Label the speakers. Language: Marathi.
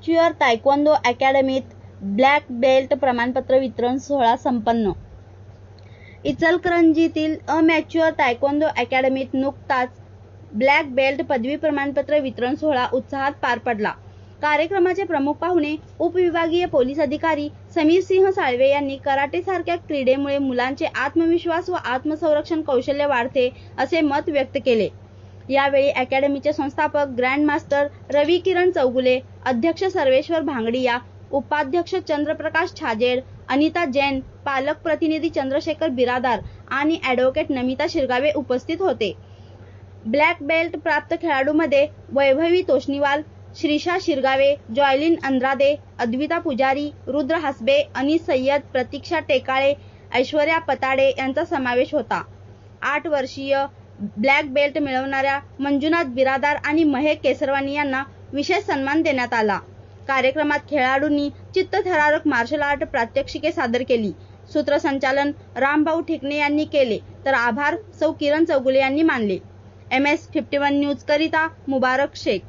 Speaker 1: अमॅच्युअर तायक्वांदो अकॅडमीत ब्लॅक बेल्ट प्रमाणपत्र वितरण सोहळा संपन्न. इचलकरंजीतील अमॅच्युअर तायक्वांदो अकॅडमीत नुकताच ब्लॅक बेल्ट पदवी प्रमाणपत्र वितरण सोहळा उत्साहात पार पडला. कार्यक्रमाचे प्रमुख पाहुणे उपविभागीय पोलीस अधिकारी समीर सिंह साळवे यांनी कराटे सारख्या क्रीडेमुळे मुलांचे आत्मविश्वास व आत्मसंरक्षण कौशल्य वाढते असे मत व्यक्त केले. यावेळी अकॅडमीचे संस्थापक ग्रँड मास्टर रवी किरण चौगुले, अध्यक्ष सर्वेश्वर भांगडिया, उपाध्यक्ष चंद्रप्रकाश छाजेड, अनिता जैन, पालक प्रतिनिधी चंद्रशेखर बिरादार आणि ॲडव्होकेट नमिता शिरगावे उपस्थित होते. ब्लॅक बेल्ट प्राप्त खेळाडूंमध्ये वैभवी तोष्णीवाल, श्रीषा शिरगावे, जॉयलिन अंद्रादे, अद्विता पुजारी, रुद्र हासबे, अनीस सय्यद, प्रतीक्षा टेकाळे, ऐश्वर्या पताडे यांचा समावेश होता. 8 वर्षीय ब्लॅक बेल्ट मिळवणाऱ्या मंजुनाथ बिरादार आणि महेक केसरवानी यांना विशेष सन्मान देण्यात आला. कार्यक्रमात खेळाडूंनी चित्तथरारक मार्शल आर्ट प्रात्यक्षिके सादर केली. सूत्रसंचालन रामभाऊ ठिकणे यांनी केले तर आभार सौ किरण चौगुले यांनी मानले. MS 51 न्यूज करिता मुबारक शेख.